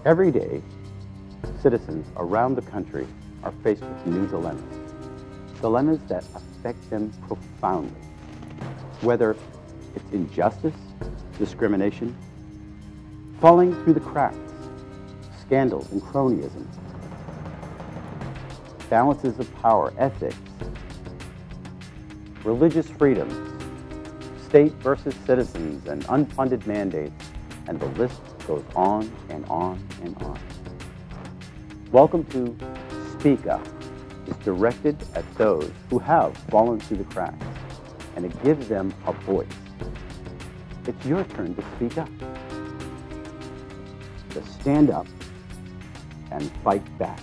Every day, citizens around the country are faced with new dilemmas. Dilemmas that affect them profoundly. Whether it's injustice, discrimination, falling through the cracks, scandals and cronyism, balances of power, ethics, religious freedoms, state versus citizens, and unfunded mandates, and the list goes on and on and on. Welcome to Speak Up. It's directed at those who have fallen through the cracks, and it gives them a voice. It's your turn to speak up, to stand up and fight back.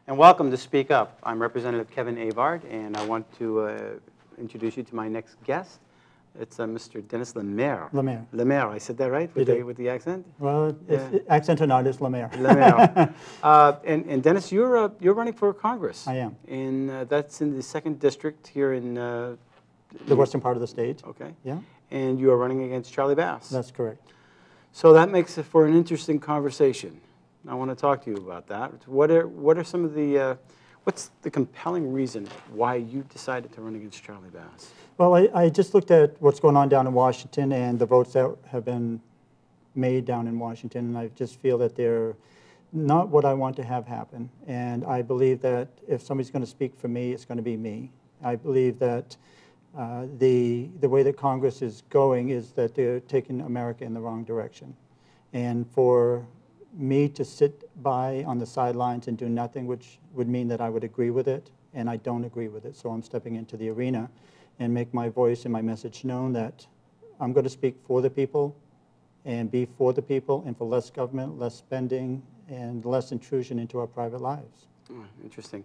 And welcome to Speak Up. I'm Representative Kevin Avard, and I want to introduce you to my next guest. It's Mr. Dennis Lamare. Lamare, I said that right with the accent? Well, accent or not, it's Lamare. Lamare. And Dennis, you're running for Congress. I am. And that's in the 2nd District here in the western part of the state. Okay. Yeah. And you are running against Charlie Bass. That's correct. So that makes it for an interesting conversation. I want to talk to you about that. What are some of the, what's the compelling reason why you decided to run against Charlie Bass? Well, I just looked at what's going on down in Washington and the votes that have been made down in Washington, and I just feel that they're not what I want to have happen. And I believe that if somebody's going to speak for me, it's going to be me. I believe that the way that Congress is going is that they're taking America in the wrong direction. And for me to sit by on the sidelines and do nothing, which would mean that I would agree with it, and I don't agree with it. So I'm stepping into the arena and make my voice and my message known that I'm going to speak for the people and be for the people and for less government, less spending, and less intrusion into our private lives. Oh, interesting.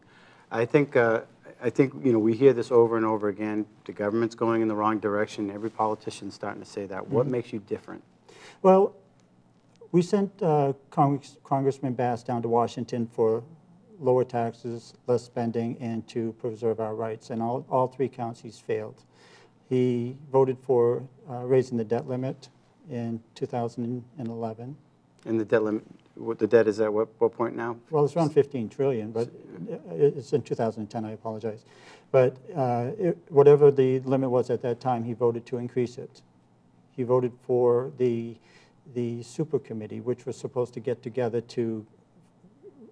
I think we hear this over and over again. The government's going in the wrong direction. Every politician's starting to say that. What makes you different? Well, we sent Congressman Bass down to Washington for lower taxes, less spending, and to preserve our rights. And all 3 counts he's failed. He voted for raising the debt limit in 2011. And the debt limit, the debt is at what point now? Well, it's around 15 trillion, but it's in 2010, I apologize. But whatever the limit was at that time, he voted to increase it. He voted for the super committee, which was supposed to get together to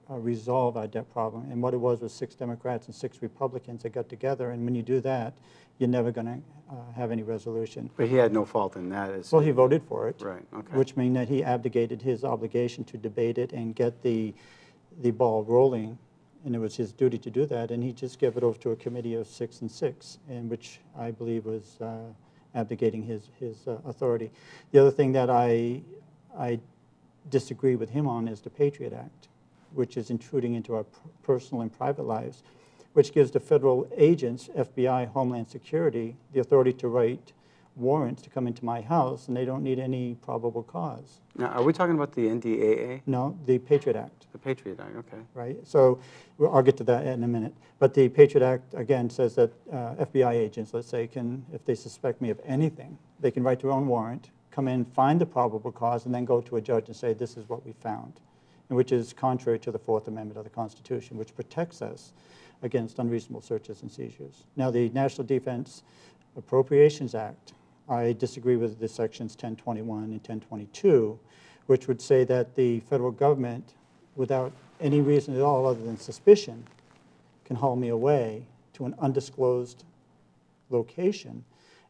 resolve our debt problem. And what it was 6 Democrats and 6 Republicans that got together. And when you do that, you're never going to have any resolution. But he had no fault in that. Well, he voted for it. Right, okay. Which means that he abdicated his obligation to debate it and get the ball rolling. And it was his duty to do that. And he just gave it over to a committee of 6 and 6, and which I believe was abdicating his authority. The other thing that I disagree with him on is the Patriot Act, which is intruding into our personal and private lives, which gives the federal agents, FBI, Homeland Security, the authority to write warrants to come into my house, and they don't need any probable cause. Now, are we talking about the NDAA? No, the Patriot Act. The Patriot Act, okay. Right, so I'll get to that in a minute. But the Patriot Act, again, says that FBI agents, let's say, can, if they suspect me of anything, they can write their own warrant, come in, find the probable cause, and then go to a judge and say, this is what we found, and which is contrary to the 4th Amendment of the Constitution, which protects us against unreasonable searches and seizures. Now, the National Defense Appropriations Act, I disagree with the sections 1021 and 1022, which would say that the federal government, without any reason at all other than suspicion, can haul me away to an undisclosed location,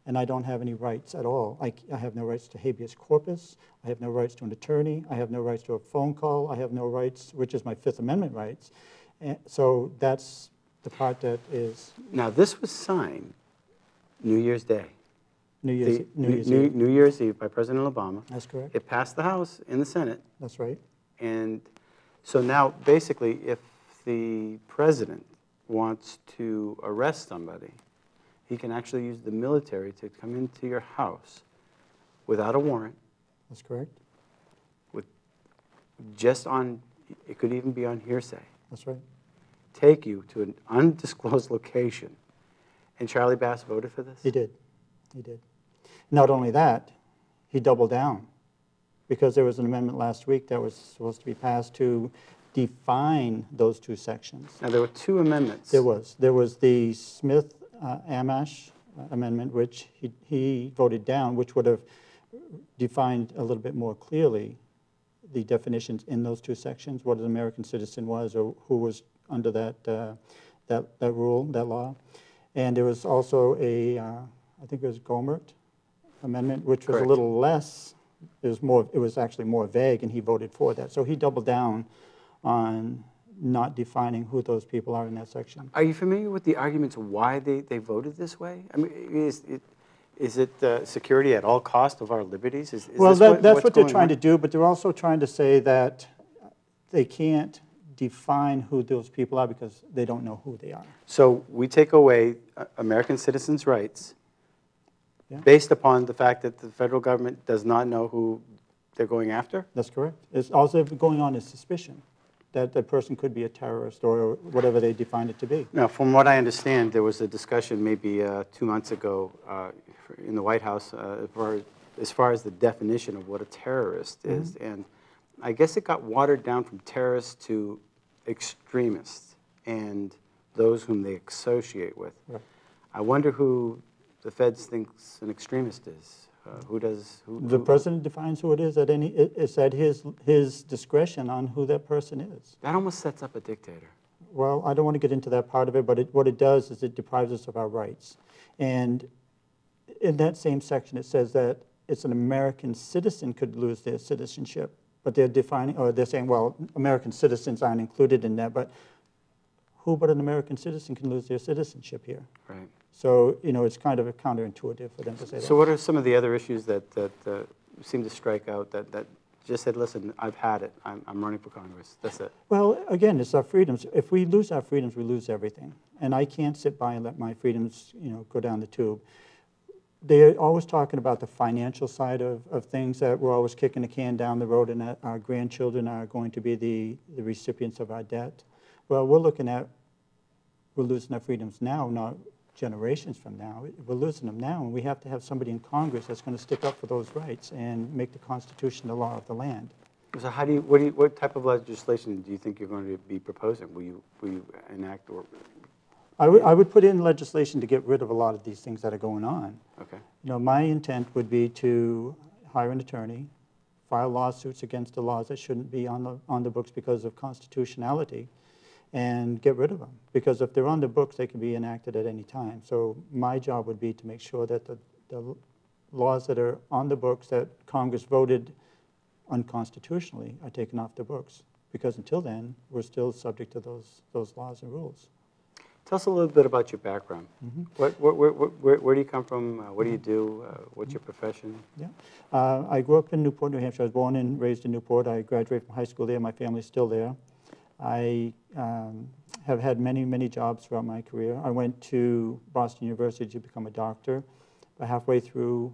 and I don't have any rights at all. I have no rights to habeas corpus. I have no rights to an attorney. I have no rights to a phone call. I have no rights, which is my 5th Amendment rights. And so that's the part that is... Now, this was signed New Year's Day. New Year's Eve by President Obama. That's correct. It passed the House and the Senate. That's right. And so now, basically, if the president wants to arrest somebody, he can actually use the military to come into your house without a warrant. That's correct. With just on, it could even be on hearsay. That's right. Take you to an undisclosed location. And Charlie Bass voted for this? He did. He did. Not only that, he doubled down, because there was an amendment last week that was supposed to be passed to define those two sections. Now, there were two amendments. There was. There was the Smith-Amash amendment, which he voted down, which would have defined a little bit more clearly the definitions in those two sections, what an American citizen was or who was under that rule, that law. And there was also a, I think it was Gomert amendment, which was Correct. a little less, it was actually more vague, and he voted for that. So he doubled down on not defining who those people are in that section. Are you familiar with the arguments why they voted this way? I mean, is it security at all cost of our liberties? Well, that's what they're trying to do, but they're also trying to say that they can't define who those people are because they don't know who they are. So we take away American citizens' rights based upon the fact that the federal government does not know who they're going after? That's correct. It's also going on is suspicion that the person could be a terrorist or whatever they defined it to be. Now, from what I understand, there was a discussion maybe 2 months ago in the White House as far as the definition of what a terrorist is. And I guess it got watered down from terrorists to extremists and those whom they associate with. Right. I wonder who the feds thinks an extremist is. The president defines who it is it's at his discretion on who that person is. That almost sets up a dictator. Well, I don't want to get into that part of it, but what it does is it deprives us of our rights. And in that same section, it says that it's an American citizen could lose their citizenship, but they're defining, or they're saying, well, American citizens aren't included in that, but who but an American citizen can lose their citizenship here? Right. So, you know, it's kind of counterintuitive for them to say that. So what are some of the other issues that seem to strike out that just said, listen, I've had it, I'm running for Congress, that's it? Well, again, it's our freedoms. If we lose our freedoms, we lose everything. And I can't sit by and let my freedoms, you know, go down the tube. They're always talking about the financial side of things, that we're always kicking the can down the road and that our grandchildren are going to be the recipients of our debt. Well, we're looking at, we're losing our freedoms now, not generations from now. We're losing them now, and we have to have somebody in Congress that's going to stick up for those rights and make the Constitution the law of the land. So how do you, what type of legislation do you think you're going to be proposing? Will you enact or? I would put in legislation to get rid of a lot of these things that are going on. Okay. You know, my intent would be to hire an attorney, file lawsuits against the laws that shouldn't be on the books because of constitutionality, and get rid of them. Because if they're on the books, they can be enacted at any time. So my job would be to make sure that the laws that are on the books that Congress voted unconstitutionally are taken off the books. Because until then, we're still subject to those laws and rules. Tell us a little bit about your background. Where do you come from? What do you do? What's your profession? Yeah, I grew up in Newport, New Hampshire. I was born and raised in Newport. I graduated from high school there. My family's still there. I have had many, many jobs throughout my career. I went to Boston University to become a doctor. But halfway through,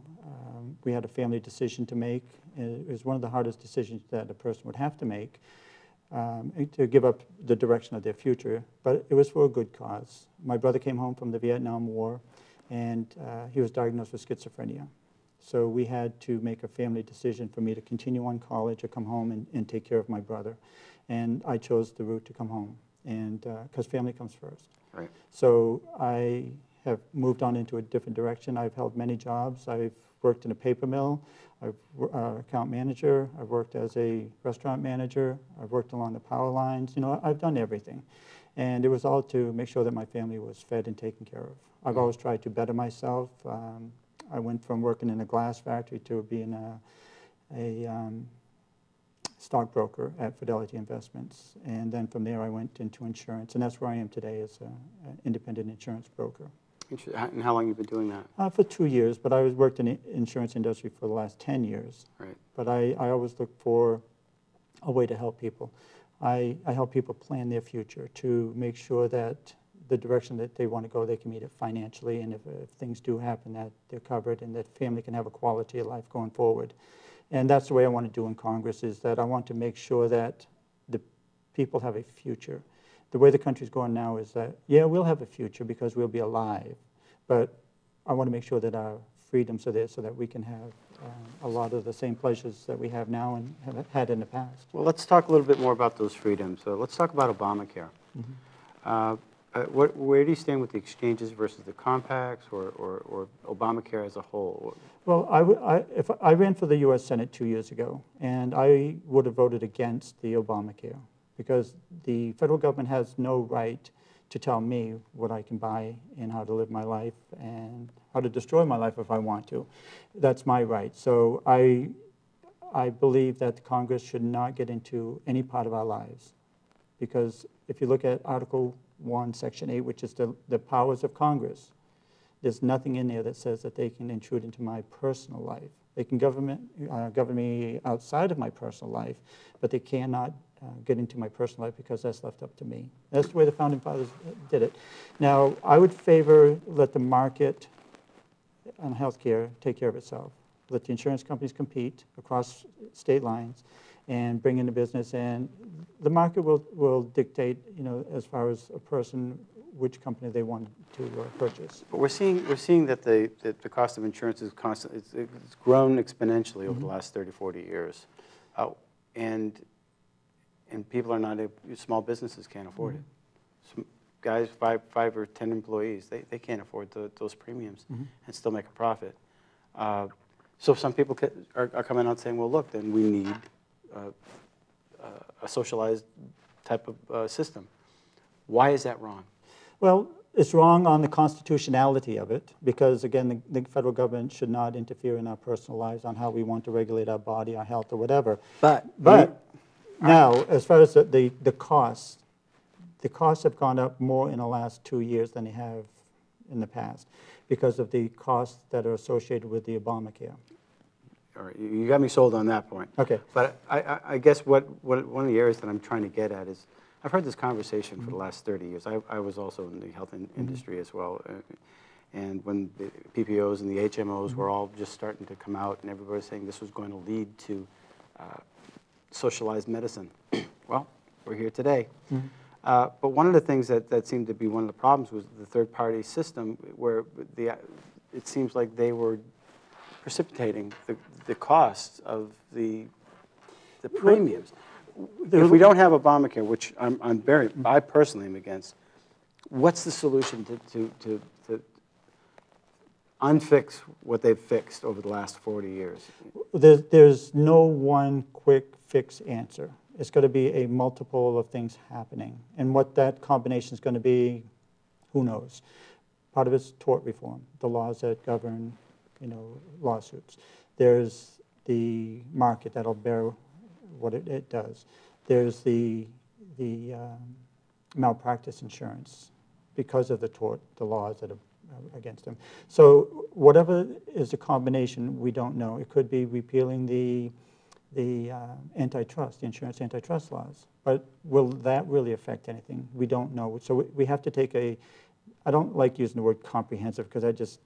we had a family decision to make. It was one of the hardest decisions that a person would have to make, to give up the direction of their future, but it was for a good cause. My brother came home from the Vietnam War, and he was diagnosed with schizophrenia. So we had to make a family decision for me to continue on college or come home and take care of my brother. And I chose the route to come home, and because family comes first. Right. So I have moved on into a different direction. I've held many jobs. I've worked in a paper mill. I've account manager. I've worked as a restaurant manager. I've worked along the power lines. You know, I've done everything. And it was all to make sure that my family was fed and taken care of. I've always tried to better myself. I went from working in a glass factory to being a stockbroker at Fidelity Investments. And then from there I went into insurance. And that's where I am today as an independent insurance broker. And how long have you been doing that? For 2 years, but I worked in the insurance industry for the last 10 years. Right. But I always look for a way to help people. I help people plan their future to make sure that the direction that they want to go, they can meet it financially, and if things do happen, that they're covered and that family can have a quality of life going forward. And that's the way I want to do in Congress, is that I want to make sure that the people have a future. The way the country's going now is that, yeah, we'll have a future because we'll be alive, but I want to make sure that our freedoms are there so that we can have a lot of the same pleasures that we have now and have had in the past. Well, let's talk a little bit more about those freedoms. So let's talk about Obamacare. Where do you stand with the exchanges versus the compacts, or Obamacare as a whole? Well, if I ran for the U.S. Senate 2 years ago, and I would have voted against the Obamacare because the federal government has no right to tell me what I can buy and how to live my life and how to destroy my life if I want to. That's my right. So I believe that Congress should not get into any part of our lives, because if you look at Article 1, Section 8, which is the powers of Congress, there's nothing in there that says that they can intrude into my personal life. They can govern me outside of my personal life, but they cannot get into my personal life because that's left up to me. That's the way the Founding Fathers did it. Now, I would favor let the market on healthcare take care of itself. Let the insurance companies compete across state lines and bring in the business, and the market will dictate, as far as a person, which company they want to purchase. But we're seeing that the cost of insurance is constant. It's grown exponentially over the last 30, 40 years, and people are not small businesses can't afford it. Some guys, five or 10 employees, they can't afford those premiums and still make a profit. So some people are coming out saying, well, look, then we need a socialized type of system. Why is that wrong? Well, it's wrong on the constitutionality of it, because, again, the federal government should not interfere in our personal lives on how we want to regulate our body, our health, or whatever. But now, as far as the costs have gone up more in the last 2 years than they have in the past because of the costs that are associated with the Obamacare. All right, you got me sold on that point. Okay. But I guess one of the areas that I'm trying to get at is, I've heard this conversation for the last 30 years. I was also in the health industry as well. And when the PPOs and the HMOs were all just starting to come out, and everybody was saying this was going to lead to socialized medicine. Well, we're here today. But one of the things that seemed to be one of the problems was the third-party system, where it seems like they were precipitating the costs of the premiums. If we don't have Obamacare, which I personally am against, what's the solution to unfix what they've fixed over the last 40 years? There's no one quick fix answer. It's going to be a multiple of things happening. And what that combination is going to be, who knows? Part of it's tort reform, the laws that govern, lawsuits. There's the market that'll bear what it does. There's the malpractice insurance because of the laws that are against them. So whatever is the combination, we don't know. It could be repealing the antitrust, the insurance antitrust laws. But will that really affect anything? We don't know. So we have to take I don't like using the word comprehensive because I just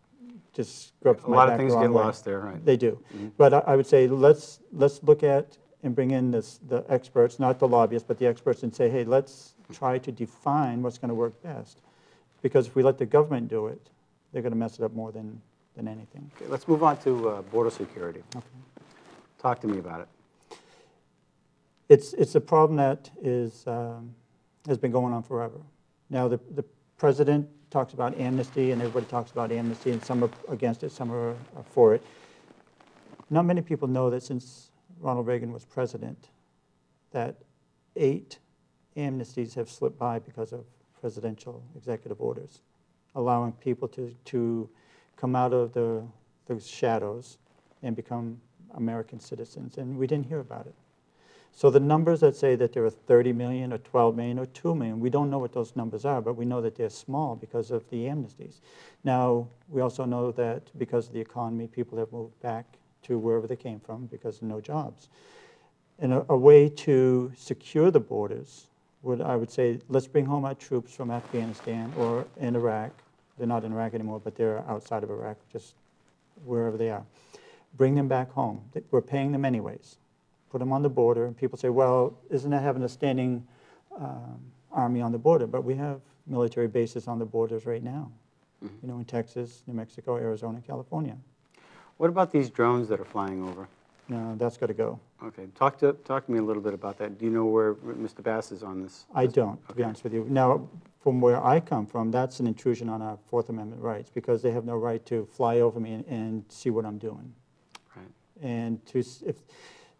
scrubs my back. A lot of things get lost there, right? They do. But I would say let's look at and bring in the experts, not the lobbyists, but the experts, and say, hey, let's try to define what's going to work best. Because if we let the government do it, they're going to mess it up more than anything. Okay, let's move on to border security. Okay. Talk to me about it. It's a problem that has been going on forever. Now, the president talks about amnesty, and everybody talks about amnesty, and some are against it, some are for it. Not many people know that since Ronald Reagan was president, that 8 amnesties have slipped by because of presidential executive orders, allowing people to come out of the shadows and become American citizens, and we didn't hear about it. So the numbers that say that there are 30 million or 12 million or 2 million, we don't know what those numbers are, but we know that they're small because of the amnesties. Now, we also know that because of the economy, people have moved back to wherever they came from because of no jobs. And a way to secure the borders I would say, let's bring home our troops from Afghanistan or in Iraq. They're not in Iraq anymore, but they're outside of Iraq, just wherever they are. Bring them back home. We're paying them anyways. Put them on the border, and people say, well, isn't that having a standing army on the border? But we have military bases on the borders right now, in Texas, New Mexico, Arizona, California. What about these drones that are flying over? No, that's got to go. Okay, talk to me a little bit about that. Do you know where Mr. Bass is on this? I don't, to be honest with you. Now, from where I come from, that's an intrusion on our Fourth Amendment rights because they have no right to fly over me and see what I'm doing. Right. And if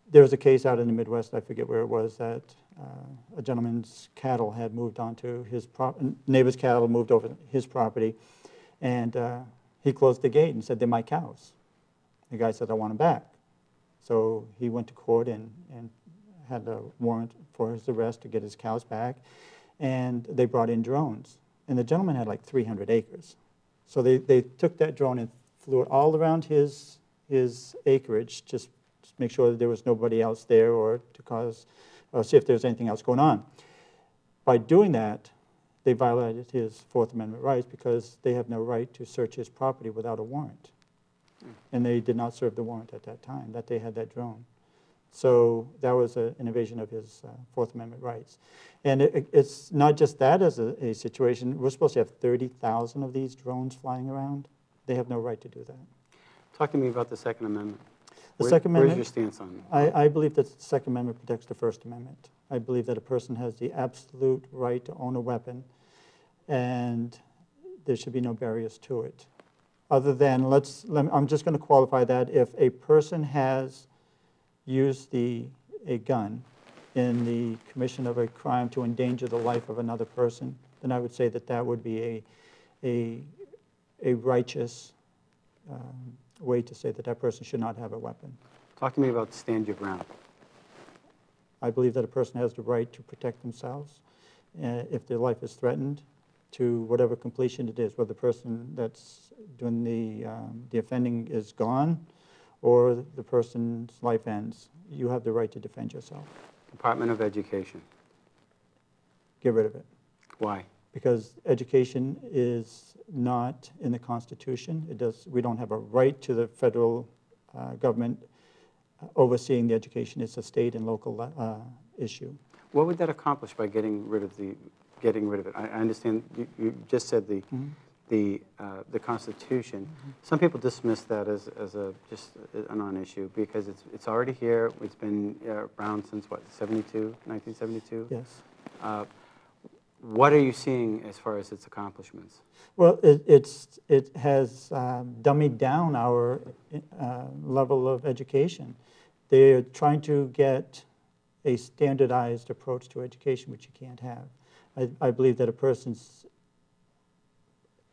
there was a case out in the Midwest, I forget where it was, that a gentleman's cattle had moved onto his neighbor's cattle moved over his property, and he closed the gate and said, "They're my cows." The guy said, "I want them back." So he went to court and had a warrant for his arrest to get his cows back, and they brought in drones. And the gentleman had like 300 acres. So they took that drone and flew it all around his acreage, just to make sure that there was nobody else there or to see if there was anything else going on. By doing that, they violated his Fourth Amendment rights because they have no right to search his property without a warrant. And they did not serve the warrant at that time, that they had that drone. So that was an invasion of his Fourth Amendment rights. And it's not just that as a situation. We're supposed to have 30,000 of these drones flying around. They have no right to do that. Talk to me about the Second Amendment. The Second Amendment, where's your stance on it? I believe that the Second Amendment protects the First Amendment. I believe that a person has the absolute right to own a weapon, and there should be no barriers to it. Other than, I'm just going to qualify that if a person has used a gun in the commission of a crime to endanger the life of another person, then I would say that that would be a righteous way to say that that person should not have a weapon. Talk to me about stand your ground. I believe that a person has the right to protect themselves if their life is threatened to whatever completion it is, whether the person that's doing the offending is gone or the person's life ends. You have the right to defend yourself. Department of Education. Get rid of it. Why? Because education is not in the Constitution. We don't have a right to the federal government overseeing the education. It's a state and local issue. What would that accomplish by getting rid of it? I understand you just said the Constitution. Some people dismiss that as just a non-issue because it's already here. It's been around since what, 1972? Yes. What are you seeing as far as its accomplishments? Well, it has dummied down our level of education. They're trying to get a standardized approach to education, which you can't have. I believe that a person's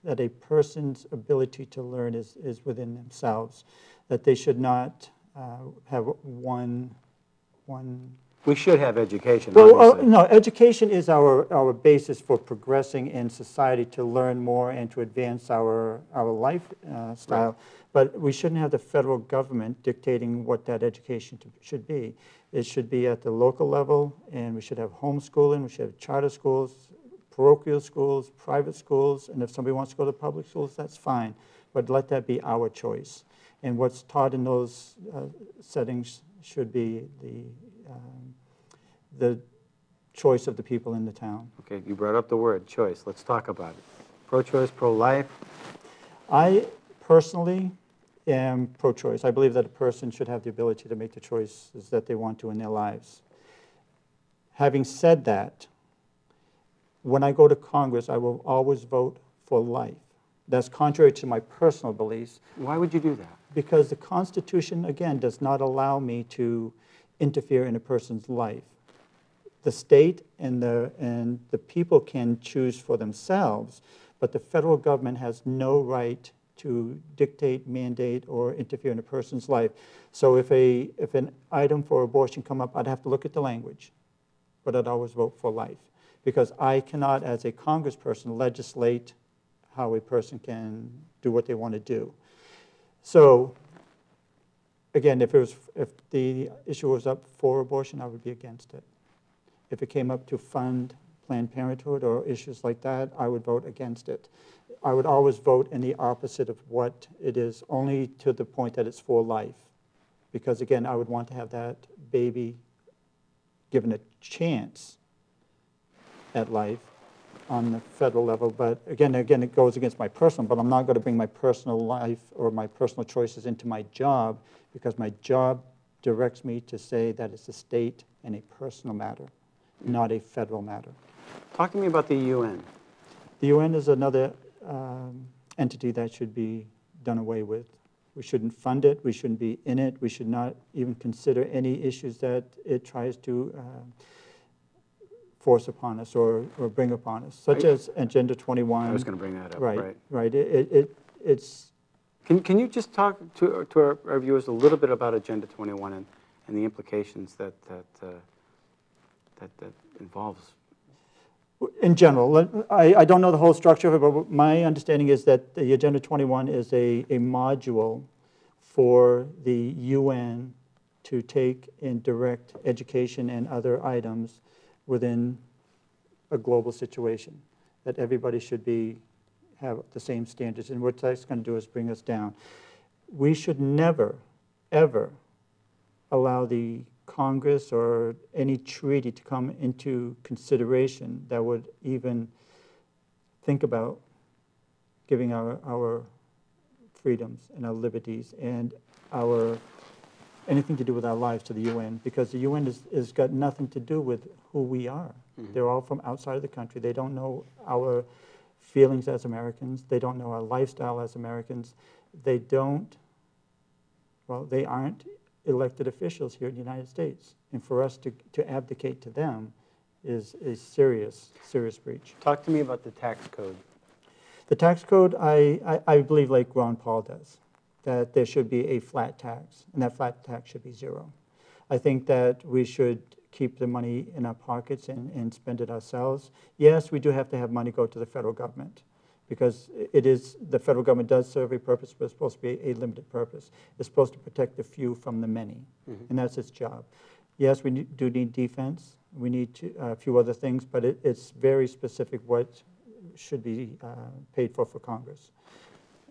ability to learn is within themselves, that they should not have one. We should have education, Well, obviously. no, education is our basis for progressing in society, to learn more and to advance our lifestyle. Right. But we shouldn't have the federal government dictating what that education should be. It should be at the local level, and we should have homeschooling, we should have charter schools, parochial schools, private schools, and if somebody wants to go to public schools, that's fine. But let that be our choice. And what's taught in those settings should be the choice of the people in the town. Okay, you brought up the word choice. Let's talk about it. Pro-choice, pro-life? I personally am pro-choice. I believe that a person should have the ability to make the choices that they want to in their lives. Having said that, when I go to Congress, I will always vote for life. That's contrary to my personal beliefs. Why would you do that? Because the Constitution, again, does not allow me to interfere in a person's life. The state and the people can choose for themselves, but the federal government has no right to dictate, mandate, or interfere in a person's life. So if an item for abortion come up, I'd have to look at the language, but I'd always vote for life, because I cannot, as a congressperson, legislate how a person can do what they want to do. So, again, if the issue was up for abortion, I would be against it. If it came up to fund Planned Parenthood or issues like that, I would vote against it. I would always vote in the opposite of what it is, only to the point that it's for life. Because, again, I would want to have that baby given a chance at life on the federal level, but again, it goes against my personal, but I'm not going to bring my personal life or my personal choices into my job, because my job directs me to say that it's a state and a personal matter, not a federal matter. Talk to me about the UN. The UN is another entity that should be done away with. We shouldn't fund it, we shouldn't be in it, we should not even consider any issues that it tries to force upon us or bring upon us, such as Agenda 21. I was going to bring that up. Right. It's. Can you just talk to our viewers a little bit about Agenda 21 and the implications that involves? In general, I don't know the whole structure of it, but my understanding is that the Agenda 21 is a module for the UN to take and direct education and other items within a global situation, that everybody should have the same standards. And what that's going to do is bring us down. We should never, ever allow the Congress or any treaty to come into consideration that would even think about giving our freedoms and our liberties and anything to do with our lives to the UN, because the UN has got nothing to do with who we are. Mm-hmm. They're all from outside of the country. They don't know our feelings as Americans. They don't know our lifestyle as Americans. They aren't elected officials here in the United States. And for us to abdicate to them is a serious, serious breach. Talk to me about the tax code. The tax code, I believe, like Ron Paul does, that there should be a flat tax, and that flat tax should be zero. I think that we should keep the money in our pockets and spend it ourselves. Yes, we do have to have money go to the federal government, because the federal government does serve a purpose, but it's supposed to be a limited purpose. It's supposed to protect the few from the many, and that's its job. Yes, we do need defense. We need a few other things, but it's very specific what should be paid for Congress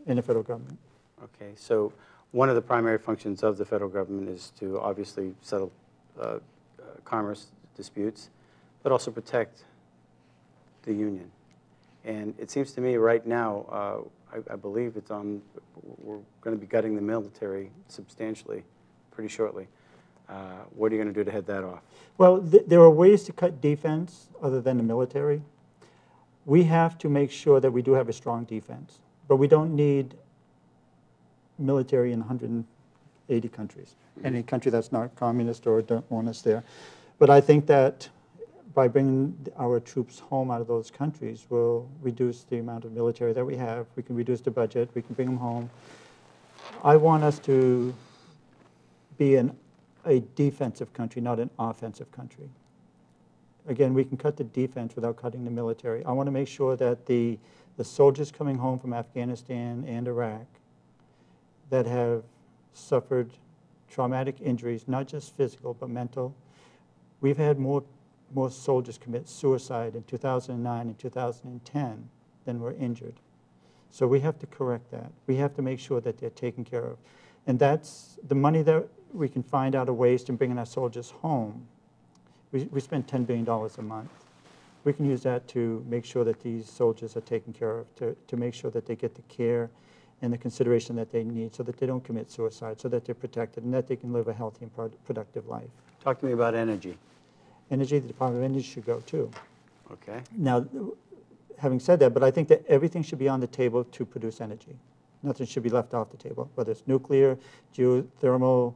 and the federal government. Okay, so one of the primary functions of the federal government is to obviously settle commerce disputes, but also protect the union. And it seems to me right now, I believe we're going to be gutting the military substantially pretty shortly. What are you going to do to head that off? Well, there are ways to cut defense other than the military. We have to make sure that we do have a strong defense, but we don't need military in 180 countries, any country that's not communist or don't want us there. But I think that by bringing our troops home out of those countries, we'll reduce the amount of military that we have. We can reduce the budget. We can bring them home. I want us to be a defensive country, not an offensive country. Again, we can cut the defense without cutting the military. I want to make sure that the soldiers coming home from Afghanistan and Iraq that have suffered traumatic injuries, not just physical but mental. We've had more soldiers commit suicide in 2009 and 2010 than were injured. So we have to correct that. We have to make sure that they're taken care of. And that's the money that we can find out of ways to bringing our soldiers home. We spend $10 billion a month. We can use that to make sure that these soldiers are taken care of, to make sure that they get the care and the consideration that they need so that they don't commit suicide, so that they're protected and that they can live a healthy and productive life. Talk to me about energy. Energy, the Department of Energy should go too. Okay. Now, having said that, but I think that everything should be on the table to produce energy. Nothing should be left off the table, whether it's nuclear, geothermal,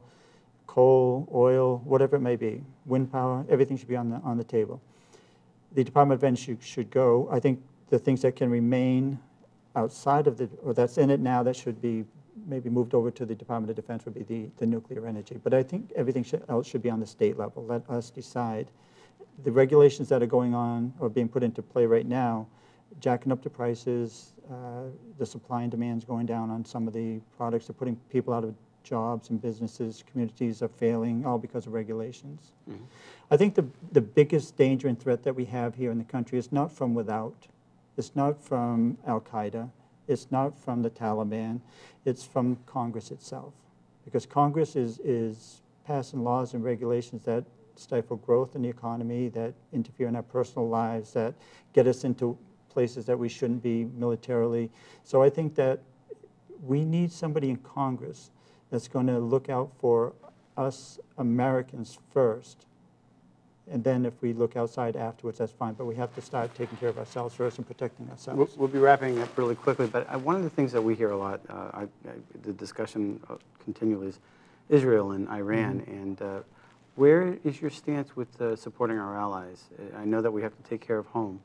coal, oil, whatever it may be, wind power, everything should be on the table. The Department of Energy should go. I think the things that can remain outside of or that's in it now that should be maybe moved over to the Department of Defense would be the nuclear energy. But I think everything else should be on the state level. Let us decide. The regulations that are going on or being put into play right now, jacking up the prices, the supply and demand's going down on some of the products. They're putting people out of jobs and businesses, communities are failing, all because of regulations. Mm-hmm. I think the biggest danger and threat that we have here in the country is not from without. It's not from Al-Qaeda. It's not from the Taliban. It's from Congress itself. Because Congress is passing laws and regulations that stifle growth in the economy, that interfere in our personal lives, that get us into places that we shouldn't be militarily. So I think that we need somebody in Congress that's going to look out for us Americans first. And then if we look outside afterwards, that's fine. But we have to start taking care of ourselves first and protecting ourselves. We'll be wrapping up really quickly, but one of the things that we hear a lot, the discussion continually, is Israel and Iran. And where is your stance with supporting our allies? I know that we have to take care of home.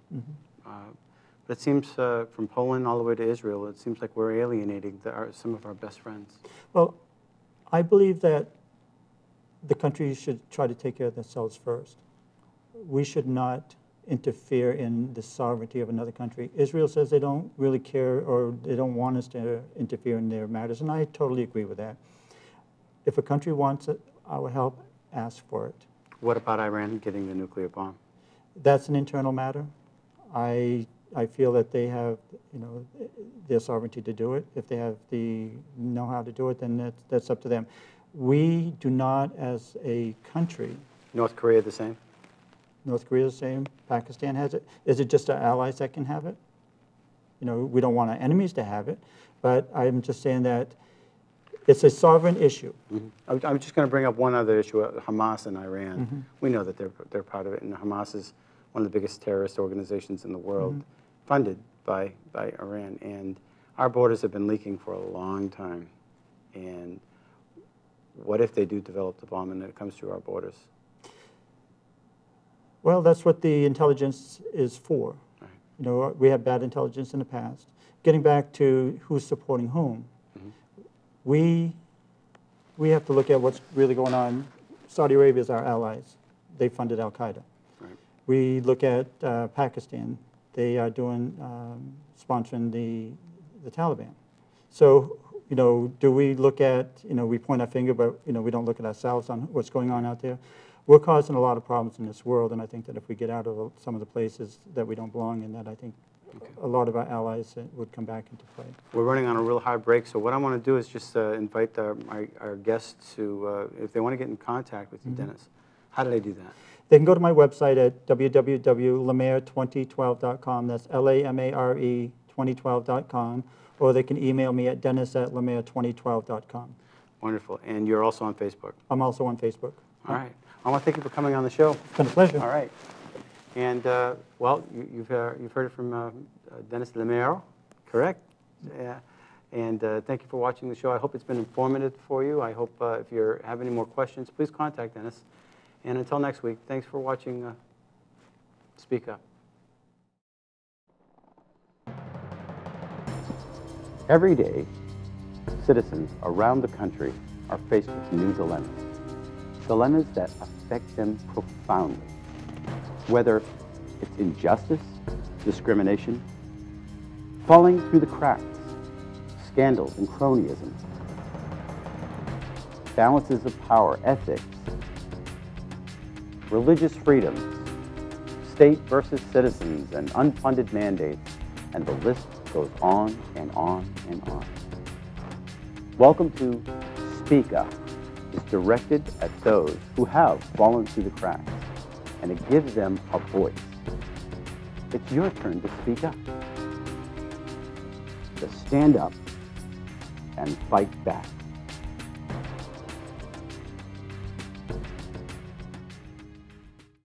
But it seems from Poland all the way to Israel, it seems like we're alienating some of our best friends. Well, I believe that the countries should try to take care of themselves first. We should not interfere in the sovereignty of another country. Israel says they don't really care, or they don't want us to interfere in their matters, and I totally agree with that. If a country wants it, our help, ask for it. What about Iran getting the nuclear bomb? That's an internal matter. I feel that they have, their sovereignty to do it. If they have the know-how to do it, then that's up to them. We do not, as a country. North Korea the same? North Korea the same. Pakistan has it. Is it just our allies that can have it? We don't want our enemies to have it, but I'm just saying that it's a sovereign issue. I'm just going to bring up one other issue, Hamas and Iran. We know that they're part of it, and Hamas is one of the biggest terrorist organizations in the world, funded by Iran. And our borders have been leaking for a long time. And what if they do develop the bomb and it comes through our borders? Well, that's what the intelligence is for. Right. We had bad intelligence in the past. Getting back to who's supporting whom, we have to look at what's really going on. Saudi Arabia is our allies. They funded Al-Qaeda. Right. We look at Pakistan. They are sponsoring the Taliban. So, do we look at, we point our finger, but, we don't look at ourselves on what's going on out there? We're causing a lot of problems in this world, and I think that if we get out of some of the places that we don't belong in, that I think a lot of our allies would come back into play. We're running on a real hard break, so what I want to do is just invite our guests to, if they want to get in contact with you, Dennis, how do they do that? They can go to my website at www.lamare2012.com. That's Lamare 2012.com. Or they can email me at dennis@lamare2012.com. Wonderful. And you're also on Facebook? I'm also on Facebook. All right. I want to thank you for coming on the show. It's been a pleasure. All right. And, well, you've heard it from Dennis Lamare, correct? Yeah. And thank you for watching the show. I hope it's been informative for you. I hope if you have any more questions, please contact Dennis. And until next week, thanks for watching Speak Up. Every day, citizens around the country are faced with new dilemmas. Dilemmas that affect them profoundly. Whether it's injustice, discrimination, falling through the cracks, scandals and cronyism, balances of power, ethics, religious freedoms, state versus citizens, and unfunded mandates, and the list goes on and on and on. Welcome to Speak Up. It's directed at those who have fallen through the cracks, and it gives them a voice. It's your turn to speak up, to stand up and fight back.